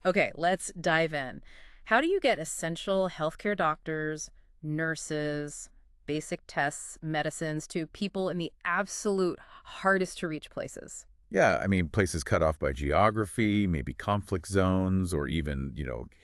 Okay, let's dive in. How do you get essential healthcare doctors, nurses, basic tests, medicines to people in the absolute hardest to reach places? Yeah, I mean, places cut off by geography, maybe conflict zones, or even,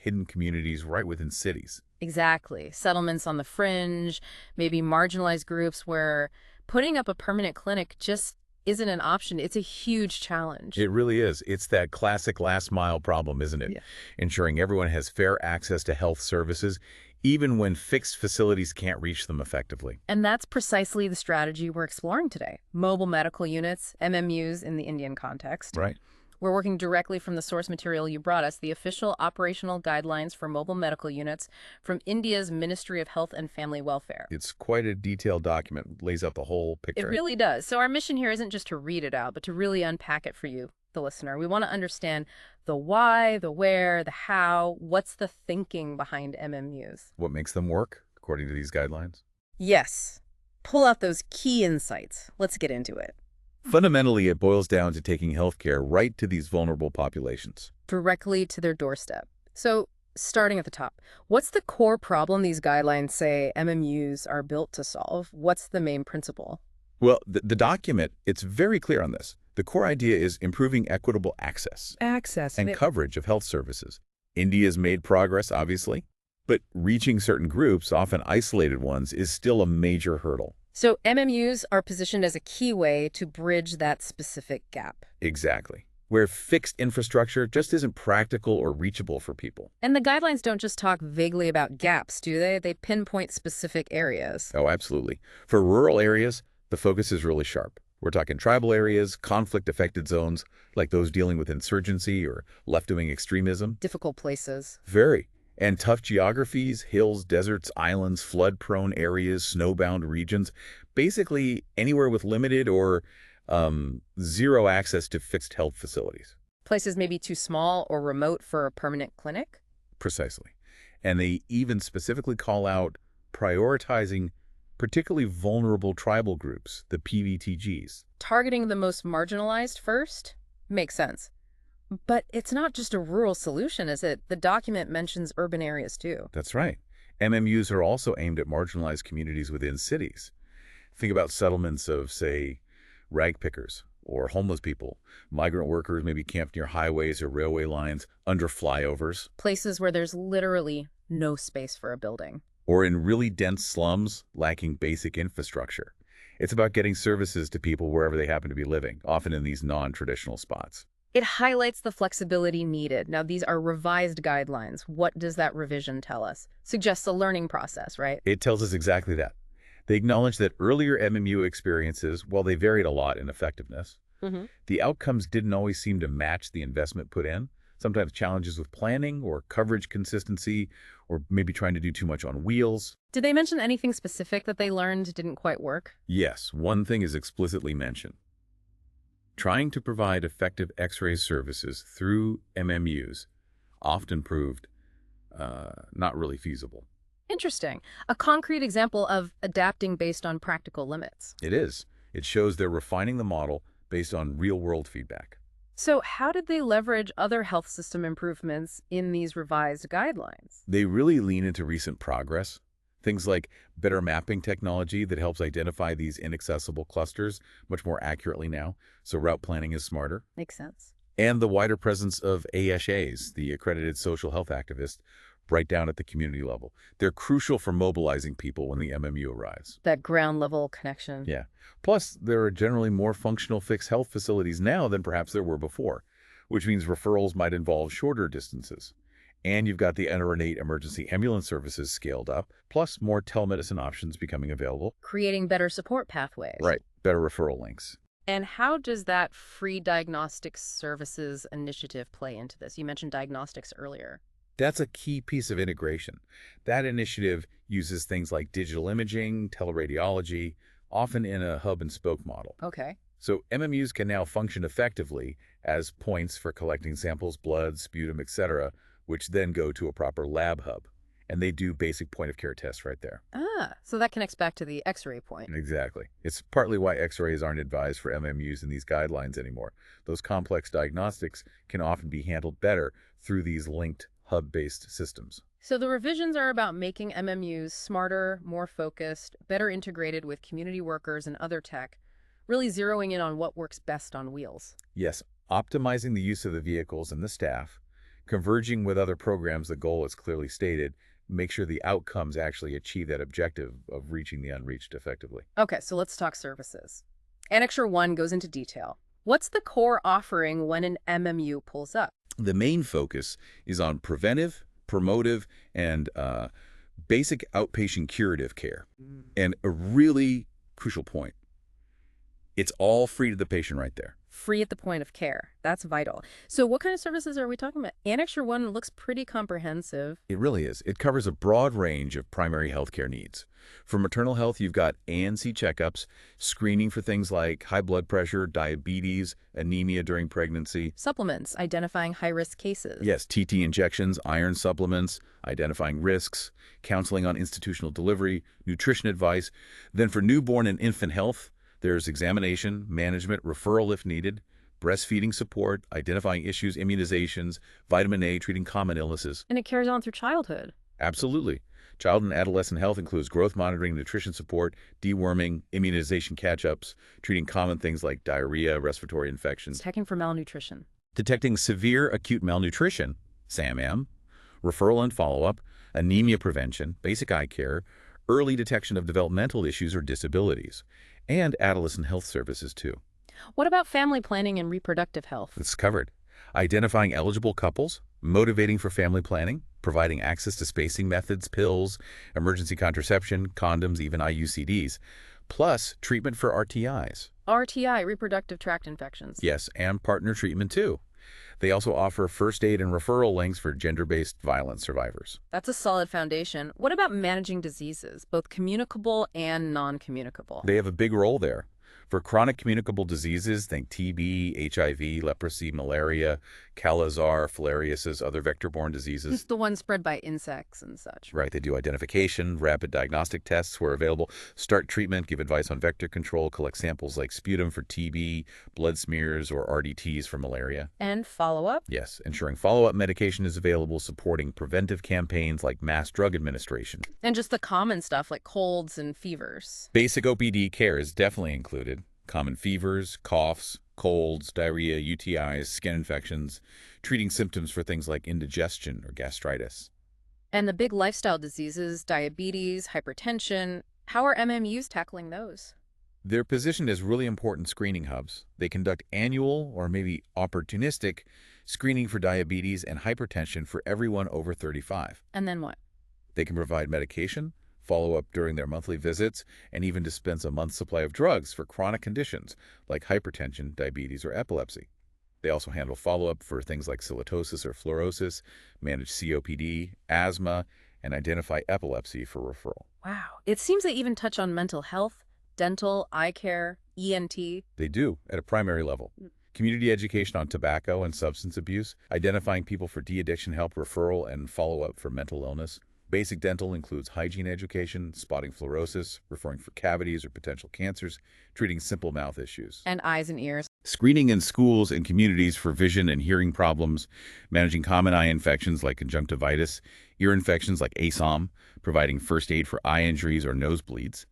hidden communities right within cities. Exactly. Settlements on the fringe, maybe marginalized groups where putting up a permanent clinic just isn't an option. It's a huge challenge. It really is. It's that classic last mile problem, isn't it? Yeah. Ensuring everyone has fair access to health services, even when fixed facilities can't reach them effectively. And that's precisely the strategy we're exploring today. Mobile medical units, MMUs in the Indian context. Right. We're working directly from the source material you brought us, the official operational guidelines for mobile medical units from India's Ministry of Health and Family Welfare. It's quite a detailed document, lays out the whole It picture. really does. So our mission here isn't just to read it out, but to really unpack it for you, the listener. We want to understand the why, the where, the how, what's the thinking behind MMUs. What makes them work, according to these guidelines? Yes. Pull out those key insights. Let's get into it. Fundamentally, it boils down to taking healthcare right to these vulnerable populations. Directly to their doorstep. So, starting at the top, what's the core problem these guidelines say MMUs are built to solve? What's the main principle? Well, the document, it's very clear on this. The core idea is improving equitable access Access. and coverage of health services. India's made progress, obviously, but reaching certain groups, often isolated ones, is still a major hurdle. So MMUs are positioned as a key way to bridge that specific gap. Exactly. Where fixed infrastructure just isn't practical or reachable for people. And the guidelines don't just talk vaguely about gaps, do they? They pinpoint specific areas. Oh, absolutely. For rural areas, the focus is really sharp. We're talking tribal areas, conflict-affected zones, like those dealing with insurgency or left-wing extremism. Difficult places. Very. And tough geographies, hills, deserts, islands, flood-prone areas, snowbound regions, basically anywhere with limited or zero access to fixed health facilities. Places maybe too small or remote for a permanent clinic. Precisely. And they even specifically call out prioritizing particularly vulnerable tribal groups, the PVTGs. Targeting the most marginalized first? Makes sense. But it's not just a rural solution, is it? The document mentions urban areas too. That's right. MMUs are also aimed at marginalized communities within cities. Think about settlements of, say, rag pickers or homeless people, migrant workers maybe camped near highways or railway lines, under flyovers, Places where there's literally no space for a building. or in really dense slums lacking basic infrastructure. It's about getting services to people wherever they happen to be living, often in these non-traditional spots. It highlights the flexibility needed. Now, these are revised guidelines. What does that revision tell us? Suggests a learning process, right? It tells us exactly that. They acknowledge that earlier MMU experiences, while they varied a lot in effectiveness, Mm-hmm. the outcomes didn't always seem to match the investment put in. Sometimes challenges with planning or coverage consistency, or maybe trying to do too much on wheels. Did they mention anything specific that they learned didn't quite work? Yes, one thing is explicitly mentioned. Trying to provide effective X-ray services through MMUs often proved not really feasible. Interesting. A concrete example of adapting based on practical limits. It is. It shows they're refining the model based on real-world feedback. So how did they leverage other health system improvements in these revised guidelines? They really lean into recent progress. Things like better mapping technology that helps identify these inaccessible clusters much more accurately now, so route planning is smarter. Makes sense. And the wider presence of ASHAs, the accredited social health activists, right down at the community level. They're crucial for mobilizing people when the MMU arrives. That ground level connection. Yeah. Plus, there are generally more functional fixed health facilities now than perhaps there were before, which means referrals might involve shorter distances. And you've got the NRate emergency ambulance services scaled up, plus more telemedicine options becoming available. Creating better support pathways. Right. Better referral links. And how does that free diagnostics services initiative play into this? You mentioned diagnostics earlier. That's a key piece of integration. That initiative uses things like digital imaging, teleradiology, often in a hub-and-spoke model. Okay. So MMUs can now function effectively as points for collecting samples, blood, sputum, etc., which then go to a proper lab hub. and they do basic point-of-care tests right there. Ah, so that connects back to the X-ray point. Exactly. It's partly why X-rays aren't advised for MMUs in these guidelines anymore. Those complex diagnostics can often be handled better through these linked hub-based systems. So the revisions are about making MMUs smarter, more focused, better integrated with community workers and other tech, really zeroing in on what works best on wheels. Yes, optimizing the use of the vehicles and the staff, converging with other programs, the goal is clearly stated, make sure the outcomes actually achieve that objective of reaching the unreached effectively. Okay, so let's talk services. Annexure 1 goes into detail. What's the core offering when an MMU pulls up? The main focus is on preventive, promotive, and basic outpatient curative care. And a really crucial point, it's all free to the patient right there. Free at the point of care. That's vital. So what kind of services are we talking about? Annexure 1 looks pretty comprehensive. It really is. It covers a broad range of primary health care needs. For maternal health, you've got A&C checkups, screening for things like high blood pressure, diabetes, anemia during pregnancy. Supplements, identifying high-risk cases. Yes, TT injections, iron supplements, identifying risks, counseling on institutional delivery, nutrition advice. Then for newborn and infant health, there's examination, management, referral if needed, breastfeeding support, identifying issues, immunizations, vitamin A, treating common illnesses. And it carries on through childhood. Absolutely. Child and adolescent health includes growth monitoring, nutrition support, deworming, immunization catch-ups, treating common things like diarrhea, respiratory infections. Checking for malnutrition. Detecting severe acute malnutrition, SAMM, referral and follow-up, anemia prevention, basic eye care, early detection of developmental issues or disabilities, and adolescent health services too. What about family planning and reproductive health? It's covered. Identifying eligible couples, motivating for family planning, providing access to spacing methods, pills, emergency contraception, condoms, even IUCDs, plus treatment for RTIs. RTI, reproductive tract infections. Yes, and partner treatment too. They also offer first aid and referral links for gender-based violence survivors. That's a solid foundation. What about managing diseases, both communicable and non-communicable? They have a big role there. For chronic communicable diseases, think TB, HIV, leprosy, malaria, Kala-Azar, filariasis, other vector-borne diseases. It's the one spread by insects and such. Right, they do identification, rapid diagnostic tests where available, start treatment, give advice on vector control, collect samples like sputum for TB, blood smears, or RDTs for malaria. And follow-up? Yes, ensuring follow-up medication is available, supporting preventive campaigns like mass drug administration. And just the common stuff like colds and fevers. Basic OPD care is definitely included. Common fevers, coughs, colds, diarrhea, UTIs, skin infections, treating symptoms for things like indigestion or gastritis. And the big lifestyle diseases, diabetes, hypertension, how are MMUs tackling those? They're positioned as really important screening hubs. They conduct annual or maybe opportunistic screening for diabetes and hypertension for everyone over 35. And then what? They can provide medication, follow up during their monthly visits, and even dispense a month's supply of drugs for chronic conditions like hypertension, diabetes, or epilepsy. They also handle follow-up for things like halitosis or fluorosis, manage COPD, asthma, and identify epilepsy for referral. Wow. It seems they even touch on mental health, dental, eye care, ENT. They do, at a primary level. Community education on tobacco and substance abuse, identifying people for de-addiction help, referral, and follow-up for mental illness. Basic dental includes hygiene education, spotting fluorosis, referring for cavities or potential cancers, treating simple mouth issues. And eyes and ears. Screening in schools and communities for vision and hearing problems, managing common eye infections like conjunctivitis, ear infections like ASOM, providing first aid for eye injuries or nosebleeds,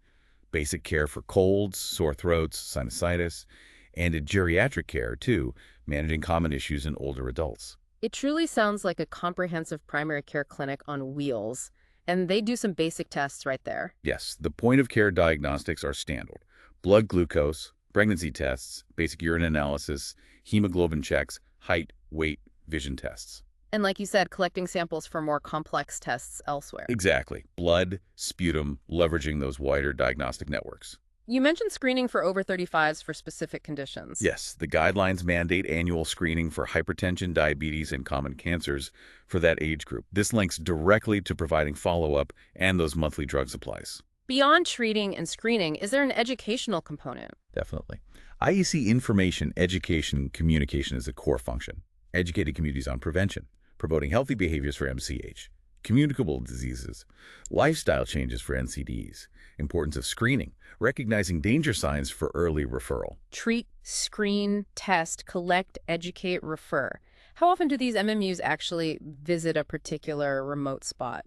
basic care for colds, sore throats, sinusitis, and in geriatric care, too, managing common issues in older adults. It truly sounds like a comprehensive primary care clinic on wheels, and they do some basic tests right there. Yes, the point-of-care diagnostics are standard. Blood glucose, pregnancy tests, basic urine analysis, hemoglobin checks, height, weight, vision tests. And like you said, collecting samples for more complex tests elsewhere. Exactly. Blood, sputum, leveraging those wider diagnostic networks. You mentioned screening for over 35s for specific conditions. Yes, the guidelines mandate annual screening for hypertension, diabetes, and common cancers for that age group. This links directly to providing follow-up and those monthly drug supplies. Beyond treating and screening, is there an educational component? Definitely. IEC information, education, communication is a core function. Educating communities on prevention, promoting healthy behaviors for MCH, communicable diseases, lifestyle changes for NCDs, importance of screening, recognizing danger signs for early referral. Treat, screen, test, collect, educate, refer. How often do these MMUs actually visit a particular remote spot?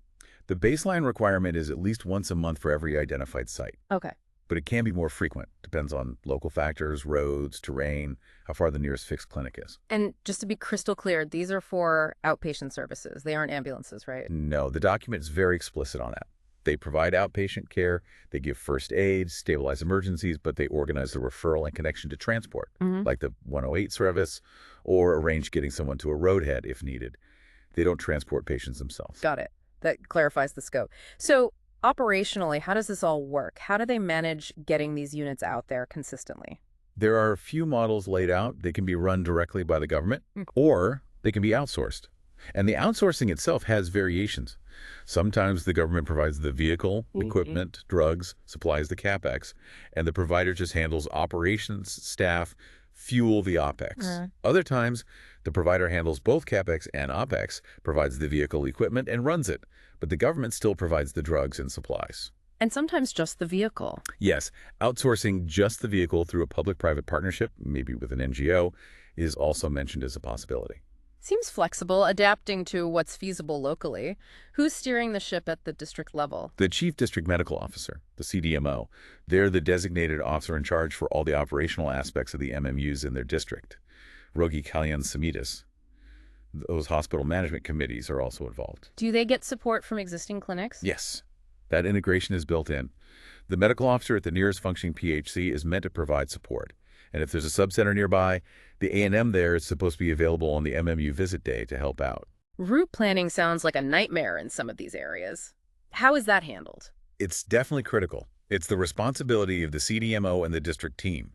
The baseline requirement is at least once a month for every identified site, Okay. but it can be more frequent. Depends on local factors, roads, terrain, how far the nearest fixed clinic is. And just to be crystal clear, these are for outpatient services. They aren't ambulances, right? No, the document is very explicit on that. They provide outpatient care, they give first aid, stabilize emergencies, but they organize the referral and connection to transport, like the 108 service, or arrange getting someone to a roadhead if needed. They don't transport patients themselves. Got it. That clarifies the scope. So operationally, how does this all work? How do they manage getting these units out there consistently? There are a few models laid out. They can be run directly by the government, or they can be outsourced. And the outsourcing itself has variations. Sometimes the government provides the vehicle, equipment, drugs, supplies the CapEx, and the provider just handles operations, staff, fuel the OpEx. Other times, the provider handles both CapEx and OpEx, provides the vehicle equipment, and runs it. But the government still provides the drugs and supplies. And sometimes just the vehicle. Yes, outsourcing just the vehicle through a public-private partnership, maybe with an NGO, is also mentioned as a possibility. Seems flexible, adapting to what's feasible locally. Who's steering the ship at the district level? The Chief District Medical Officer, the CDMO, they're the designated officer in charge for all the operational aspects of the MMUs in their district. Rogi Kalyan Samitas. Those hospital management committees are also involved. Do they get support from existing clinics? Yes, that integration is built in. The medical officer at the nearest functioning PHC is meant to provide support. And if there's a subcenter nearby, the A&M there is supposed to be available on the MMU visit day to help out. Route planning sounds like a nightmare in some of these areas. How is that handled? It's definitely critical. It's the responsibility of the CDMO and the district team.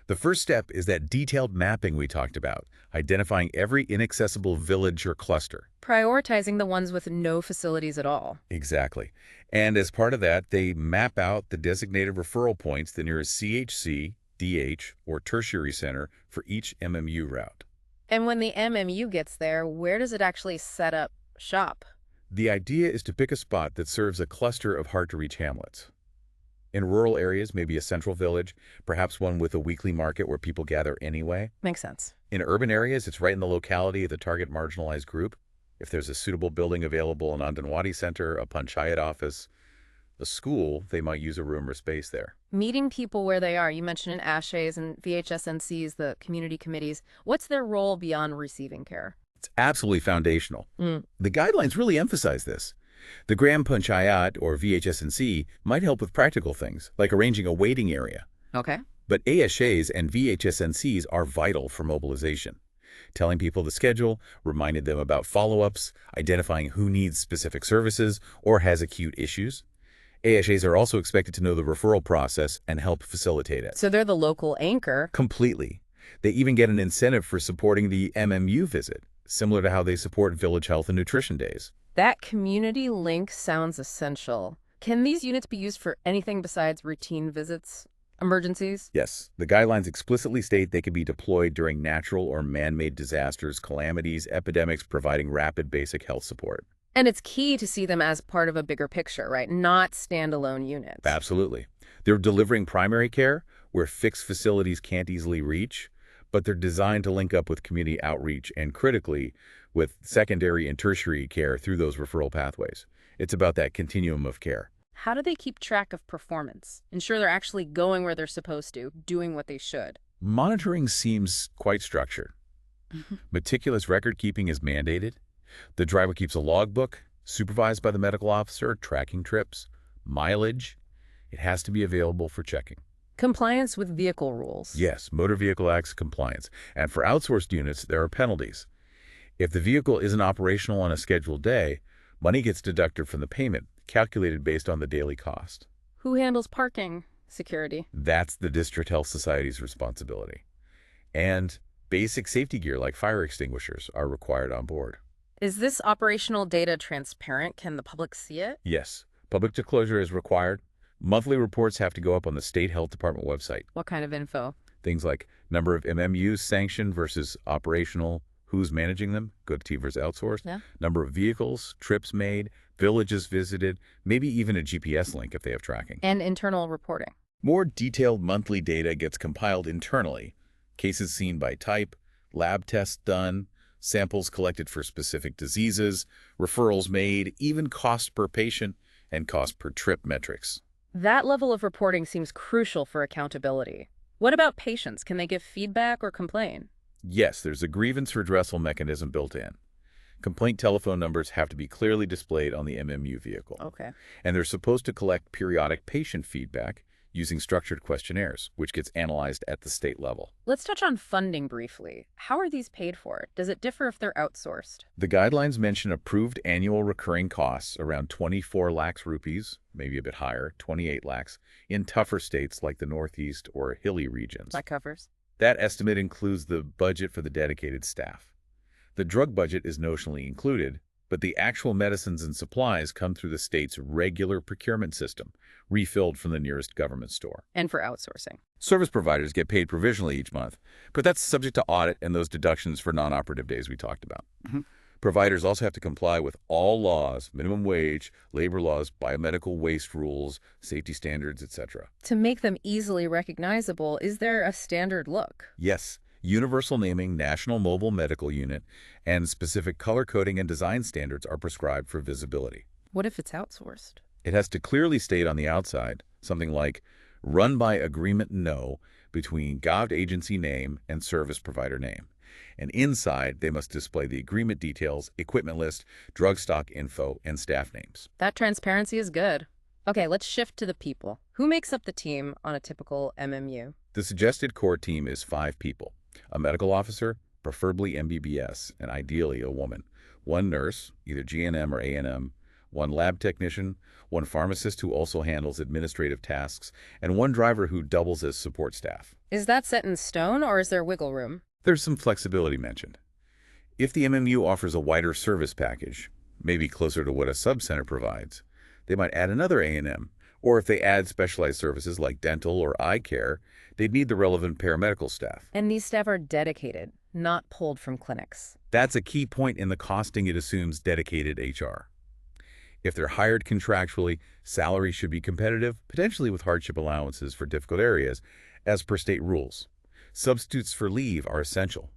The first step is that detailed mapping we talked about, identifying every inaccessible village or cluster. Prioritizing the ones with no facilities at all. Exactly. And as part of that, they map out the designated referral points, the nearest CHC, DH, or tertiary center for each MMU route. And when the MMU gets there, where does it actually set up shop? The idea is to pick a spot that serves a cluster of hard-to-reach hamlets. In rural areas, maybe a central village, perhaps one with a weekly market where people gather anyway. Makes sense. In urban areas, it's right in the locality of the target marginalized group. If there's a suitable building available, an Andanwadi center, a panchayat office, a school, they might use a room or space there. Meeting people where they are. You mentioned ASHAs and VHSNCs, the community committees. What's their role beyond receiving care? It's absolutely foundational. The guidelines really emphasize this. The Gram Panchayat, or VHSNC, might help with practical things, like arranging a waiting area. Okay. But ASHAs and VHSNCs are vital for mobilization. Telling people the schedule, reminding them about follow-ups, identifying who needs specific services or has acute issues. ASHAs are also expected to know the referral process and help facilitate it. So they're the local anchor. Completely. They even get an incentive for supporting the MMU visit, similar to how they support village health and nutrition days. That community link sounds essential. Can these units be used for anything besides routine visits, emergencies? Yes, the guidelines explicitly state they can be deployed during natural or man-made disasters, calamities, epidemics, providing rapid basic health support. And it's key to see them as part of a bigger picture, right? Not standalone units. Absolutely. They're delivering primary care where fixed facilities can't easily reach, but they're designed to link up with community outreach and, critically, with secondary and tertiary care through those referral pathways. It's about that continuum of care. How do they keep track of performance? Ensure they're actually going where they're supposed to, doing what they should? Monitoring seems quite structured. Meticulous record-keeping is mandated. The driver keeps a logbook, supervised by the medical officer, tracking trips, mileage. It has to be available for checking. Compliance with vehicle rules. Yes, Motor Vehicle Act's compliance. And for outsourced units, there are penalties. If the vehicle isn't operational on a scheduled day, money gets deducted from the payment, calculated based on the daily cost. Who handles parking security? That's the District Health Society's responsibility. And basic safety gear like fire extinguishers are required on board. Is this operational data transparent? Can the public see it? Yes, public disclosure is required. Monthly reports have to go up on the State Health Department website. What kind of info? Things like number of MMUs sanctioned versus operational, who's managing them, good T versus outsourced, Yeah. number of vehicles, trips made, villages visited, maybe even a GPS link if they have tracking. And internal reporting. More detailed monthly data gets compiled internally, cases seen by type, lab tests done, samples collected for specific diseases, referrals made, even cost per patient and cost per trip metrics. That level of reporting seems crucial for accountability. What about patients? Can they give feedback or complain? Yes, there's a grievance redressal mechanism built in. Complaint telephone numbers have to be clearly displayed on the MMU vehicle. Okay. And they're supposed to collect periodic patient feedback using structured questionnaires, which gets analyzed at the state level. Let's touch on funding briefly. How are these paid for? Does it differ if they're outsourced? The guidelines mention approved annual recurring costs around 24 lakhs rupees, maybe a bit higher, 28 lakhs, in tougher states like the Northeast or hilly regions. That covers. That estimate includes the budget for the dedicated staff. The drug budget is notionally included, but the actual medicines and supplies come through the state's regular procurement system, refilled from the nearest government store. And for outsourcing. Service providers get paid provisionally each month, but that's subject to audit and those deductions for non-operative days we talked about. Providers also have to comply with all laws, minimum wage, labor laws, biomedical waste rules, safety standards, etc. To make them easily recognizable, is there a standard look? Yes, universal naming, national mobile medical unit, and specific color coding and design standards are prescribed for visibility. What if it's outsourced? It has to clearly state on the outside something like run by agreement no between gov agency name and service provider name. And inside, they must display the agreement details, equipment list, drug stock info, and staff names. That transparency is good. Okay, let's shift to the people. Who makes up the team on a typical MMU? The suggested core team is 5 people. A medical officer, preferably MBBS, and ideally a woman. 1 nurse, either GNM or A&M, 1 lab technician, 1 pharmacist who also handles administrative tasks, and 1 driver who doubles as support staff. Is that set in stone or is there wiggle room? There's some flexibility mentioned. If the MMU offers a wider service package, maybe closer to what a subcenter provides, they might add another A&M, or if they add specialized services like dental or eye care, they'd need the relevant paramedical staff. And these staff are dedicated, not pulled from clinics. That's a key point in the costing. It assumes dedicated HR. If they're hired contractually, salary should be competitive, potentially with hardship allowances for difficult areas, as per state rules. Substitutes for leave are essential.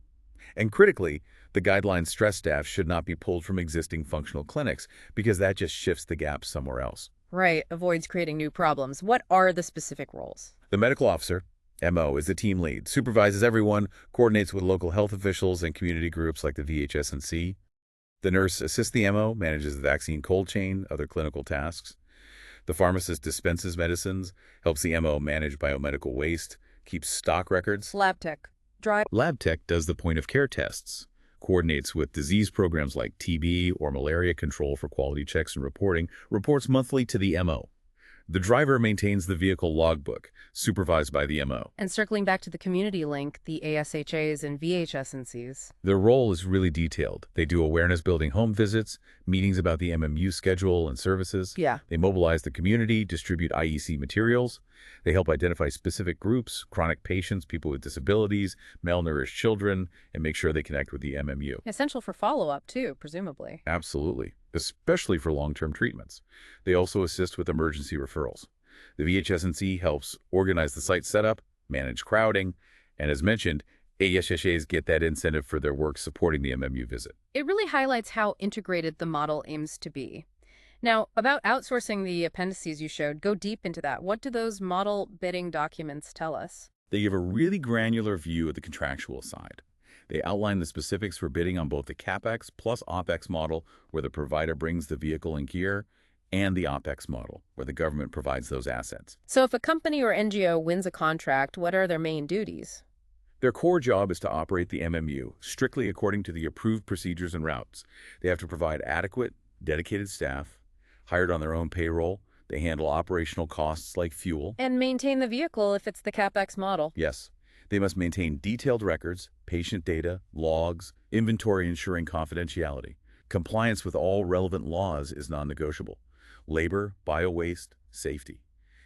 And critically, the guidelines stress staff should not be pulled from existing functional clinics because that just shifts the gap somewhere else. Right, avoids creating new problems. What are the specific roles? The medical officer, MO, is the team lead, supervises everyone, coordinates with local health officials and community groups like the VHS&C. The nurse assists the MO, manages the vaccine cold chain, other clinical tasks. The pharmacist dispenses medicines, helps the MO manage biomedical waste, keeps stock records. Lab tech. Lab tech does the point-of-care tests, coordinates with disease programs like TB or malaria control for quality checks and reporting, reports monthly to the MO. The driver maintains the vehicle logbook, supervised by the MO. And circling back to the community link, the ASHAs and VHS&Cs. Their role is really detailed. They do awareness-building home visits, meetings about the MMU schedule and services. Yeah. They mobilize the community, distribute IEC materials. They help identify specific groups, chronic patients, people with disabilities, malnourished children, and make sure they connect with the MMU. Essential for follow-up, too, presumably. Absolutely, especially for long-term treatments. They also assist with emergency referrals. The VHS&C helps organize the site setup, manage crowding, and as mentioned, ASHAs get that incentive for their work supporting the MMU visit. It really highlights how integrated the model aims to be. Now, about outsourcing the appendices you showed, go deep into that. What do those model bidding documents tell us? They give a really granular view of the contractual side. They outline the specifics for bidding on both the CapEx plus OpEx model, where the provider brings the vehicle and gear, and the OpEx model, where the government provides those assets. So if a company or NGO wins a contract, what are their main duties? Their core job is to operate the MMU, strictly according to the approved procedures and routes. They have to provide adequate, dedicated staff, hired on their own payroll. They handle operational costs like fuel. And maintain the vehicle if it's the CapEx model. Yes. They must maintain detailed records, patient data, logs, inventory ensuring confidentiality. Compliance with all relevant laws is non-negotiable. Labor, bio-waste, safety.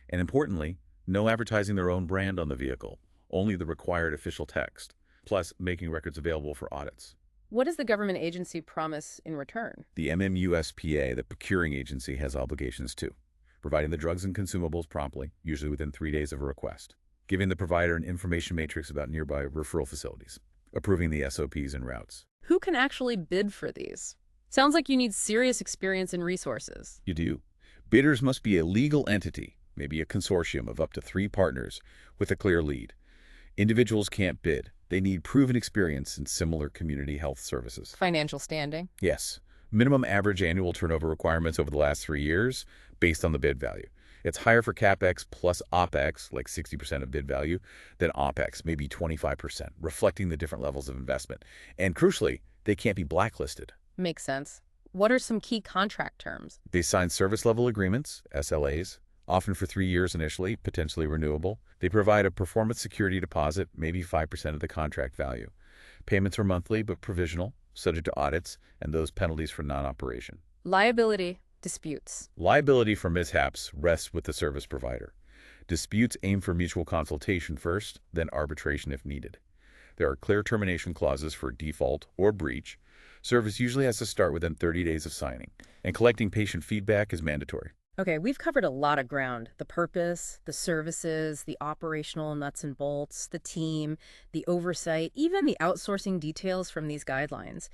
And importantly, no advertising their own brand on the vehicle, only the required official text, plus making records available for audits. What does the government agency promise in return? The MMUSPA, the procuring agency, has obligations too, providing the drugs and consumables promptly, usually within 3 days of a request, giving the provider an information matrix about nearby referral facilities, approving the SOPs and routes. Who can actually bid for these? Sounds like you need serious experience and resources. You do. Bidders must be a legal entity, maybe a consortium of up to 3 partners with a clear lead. Individuals can't bid. They need proven experience in similar community health services. Financial standing? Yes. Minimum average annual turnover requirements over the last 3 years based on the bid value. It's higher for CapEx plus OpEx, like 60% of bid value, than OpEx, maybe 25%, reflecting the different levels of investment. And crucially, they can't be blacklisted. Makes sense. What are some key contract terms? They sign service level agreements, SLAs, often for 3 years initially, potentially renewable. They provide a performance security deposit, maybe 5% of the contract value. Payments are monthly but provisional, subject to audits and those penalties for non-operation. Liability, disputes. Liability for mishaps rests with the service provider. Disputes aim for mutual consultation first, then arbitration if needed. There are clear termination clauses for default or breach. Service usually has to start within 30 days of signing, and collecting patient feedback is mandatory. Okay, we've covered a lot of ground. The purpose, the services, the operational nuts and bolts, the team, the oversight, even the outsourcing details from these guidelines.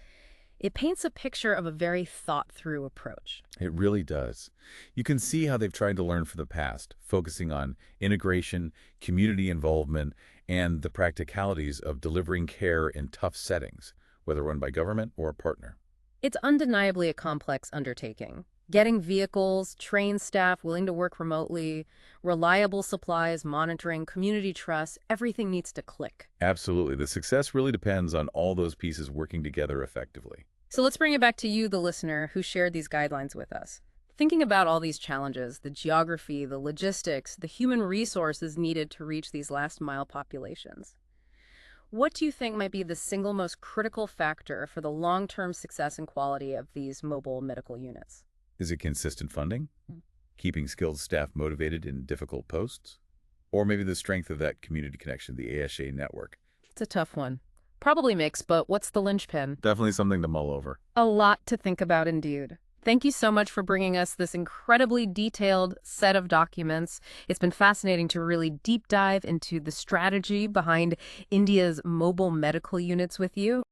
It paints a picture of a very thought-through approach. It really does. You can see how they've tried to learn from the past, focusing on integration, community involvement, and the practicalities of delivering care in tough settings, whether run by government or a partner. It's undeniably a complex undertaking. Getting vehicles, trained staff willing to work remotely, reliable supplies, monitoring, community trust, everything needs to click. Absolutely. The success really depends on all those pieces working together effectively. So let's bring it back to you, the listener, who shared these guidelines with us. Thinking about all these challenges, the geography, the logistics, the human resources needed to reach these last-mile populations, what do you think might be the single most critical factor for the long-term success and quality of these mobile medical units? Is it consistent funding? Keeping skilled staff motivated in difficult posts? Or maybe the strength of that community connection, the ASA network? It's a tough one. Probably mixed, but what's the linchpin? Definitely something to mull over. A lot to think about indeed. Thank you so much for bringing us this incredibly detailed set of documents. It's been fascinating to really deep dive into the strategy behind India's mobile medical units with you.